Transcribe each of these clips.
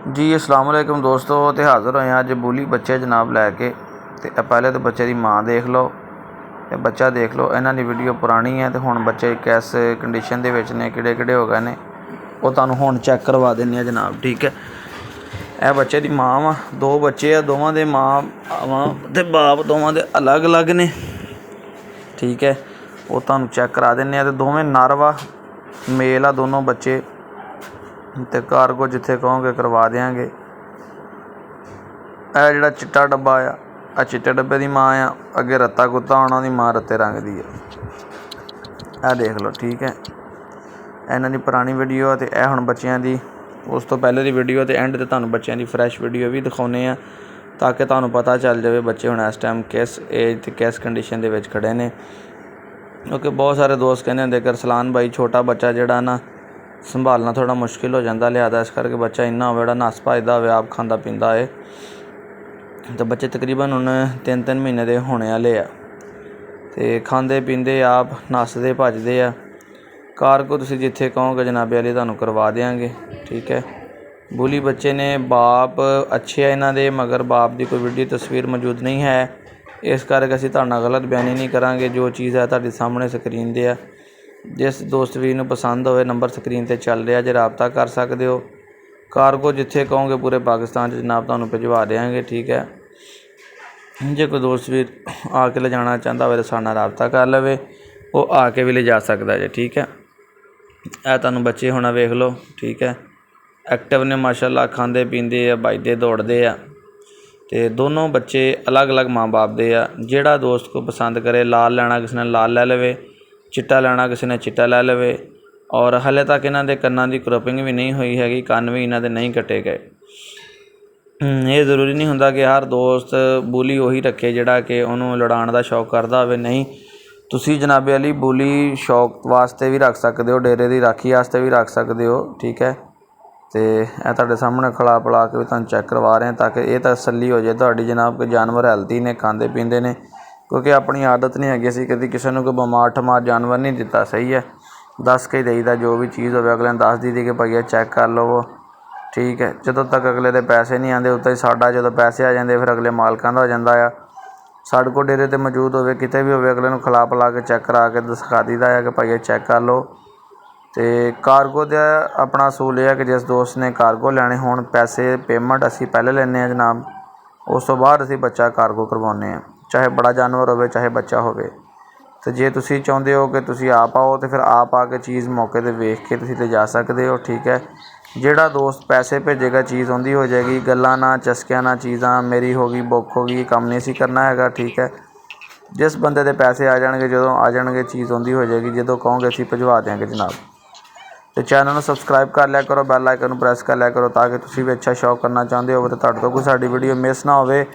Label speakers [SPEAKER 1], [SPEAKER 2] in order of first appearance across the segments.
[SPEAKER 1] जी अस्सलाम वालेकुम दोस्तों, तो हाज़र होए अज बुली बच्चे जनाब लैके। तो पहले तो बच्चे की माँ देख लो, ये बच्चा देख लो। इन्हों की वीडियो पुरानी है, तो हुण बच्चे किस कंडीशन के विच ने, किहड़े किहड़े हो गए ने, वो तुहानूं हुण चैक करवा देने जनाब। ठीक है, यह बच्चे की माँ वा, दो बच्चे आ, दोवां दे माँ ते बाप दोवां दे अलग अलग ने। ठीक है, वो तुहानूं चैक करा देने। तो दोवें नर वा, मेल आ दोनों बच्चे। तो कारगो जिथे कहोगे करवा देंगे। यह जिहड़ा चिट्टा डब्बा आ चिट्टे डब्बे की माँ आ, अगे रत्ता कुत्ता होना, उहदी माँ रत्ते रंग की है। यह देख लो। ठीक है, इन्हां दी पुरानी वीडियो तो यह हुण बच्चों की उस तो पहले की वीडियो। तो एंड ते तुहानूं बच्चों की फ्रैश वीडियो भी दिखाउने आ, ताकि तुहानूं पता चल जाए बच्चे हुण इस टाइम किस एज ते किस कंडीशन दे विच खड़े ने। क्योंकि बहुत सारे दोस्त कहते होंदे कि रसलान भाई छोटा बच्चा जिहड़ा ना संभालना थोड़ा मुश्किल हो जाता, लिहाजा इस करके बच्चा इन्ना हो जिहड़ा नस भजदा हो, आप खांदा पींदा है। तो बच्चे तकरीबन हुण 3-3 महीने के होने वाले आ, तो खांदे पींदे आप, नसदे भजदे आ। कारगो तुसीं जिथे कहोगे जनाबे वाली तुहानूं करवा देंगे। ठीक है, बुली बच्चे ने, बाप अच्छे हैं इन्हां दे, मगर बाप की कोई वीडियो तस्वीर मौजूद नहीं है, इस करके असीं तुहाडे नाल गलत बयानी नहीं करांगे। जो चीज़ है तुहाडे सामने स्क्रीन ते आ। जिस दोस्त वीर नूं पसंद होवे नंबर स्क्रीन ते चल रहा जे, राबता कर सकते हो। कारगो जिथे कहोगे पूरे पाकिस्तान जनाब तुहानूं भिजवा देंगे। ठीक है, जे कोई दोस्त वीर आके ले जाना चाहता हो तो साडे नाल राबता कर लवे, वो आके भी ले जा सकता है। ठीक है, यह तुहानूं बच्चे होना वेख लो। ठीक है, एक्टिव ने माशाअल्लाह, खांदे पींदे आ, भजदे दौड़दे आ। तो दोनों बच्चे अलग अलग माँ बाप दे आ। जिहड़ा दोस्त को पसंद करे, लाल लैना किसी ने लाल लै लवे, चिट्टा लैना किसी ने चिट्टा लै लवे। और हले तक इन्हां दे कन्नां की क्रॉपिंग भी नहीं हुई हैगी, कन्न भी इन्हां दे नहीं कटे गए। ये जरूरी नहीं हुंदा कि हर दोस्त बुली उही रखे जिहड़ा कि उहनूं लड़ाउण दा शौक करदा होवे। नहीं, तुसीं जनाबे वाली बुली शौक वास्ते भी रख सकते हो, डेरे की राखी वास्ते भी रख सकते हो। ठीक है, तो यह तुहाडे सामने खिला पिला के भी तुहानूं चैक करवा रहे हैं, ताकि ये तसल्ली हो जाए तुहाडी जनाब कि जानवर हैल्दी ने, खांदे पींदे ने। क्योंकि अपनी आदत नहीं हैगी, असीं कदी किसी नूं कोई बमार ठमार जानवर नहीं दिता। सही है, दस के देईदा जो भी चीज़ होवे, अगले ने दस दी कि भाई ये चैक कर लवो। ठीक है, जदों तक अगले दे पैसे नहीं आते उदों ही साडा, जदों पैसे आ जाते फिर अगले मालकां दा हो जांदा आ। साडे कोल डेरे ते मौजूद होवे, किते भी होवे, अगले नूं खिला पिला के चैक करा के दिखा दीदा है कि भाई ये चैक कर लो। तो कारगो का अपना असूल यह है कि जिस दोस्त ने कारगो लैने होण, पैसे पेमेंट असीं पहले लैने जनाब, उस तो बाद असीं बच्चा कारगो करवाउने आ, चाहे बड़ा जानवर होवे चाहे बच्चा होवे। तो जे तुसीं चाहुंदे हो कि तुसीं आप आओ, तो फिर आप आके चीज़ मौके ते वेख के तुसीं ले जा सकते हो। ठीक है, जिहड़ा दोस्त पैसे भेजेगा चीज़ उहदी हो जाएगी। गल्लां ना चस्कियां ना चीज़ां मेरी होगी बुक होगी, काम नहीं असीं करना हैगा। ठीक है, जिस बंदे दे पैसे आ जाएंगे, जदों आ जाएंगे चीज़ उहदी हो जाएगी, जदों कहोगे असीं भिजवा देंगे जनाब। तो चैनल को सबसक्राइब कर लिया करो, बैल आइकन प्रेस कर लिया करो, ताकि तुसीं भी अच्छा शौक करना चाहते हो तो तुहाडे तो कोई साडी वीडियो मिस ना होवे।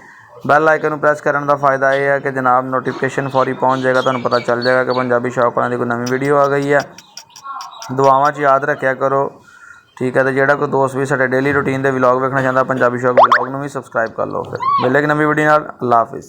[SPEAKER 1] बैल आइकन प्रेस करने का फ़ायदा यह है कि जनाब नोटिफिकेशन फौरी पहुँच जाएगा, तुहानूं पता चल जाएगा कि पंजाबी शौक वालों की कोई नवी वीडियो आ गई है। दुआवां च याद रखा करो। ठीक है, तो जिहड़ा कोई दोस्त भी साडे डेली रूटीन के व्लॉग वेखना चाहता, पंजाबी शौक व्लॉग नूं भी सबसक्राइब कर लो। फिर मिलेगी नवी वीडियो नाल। अल्लाह हाफिज़।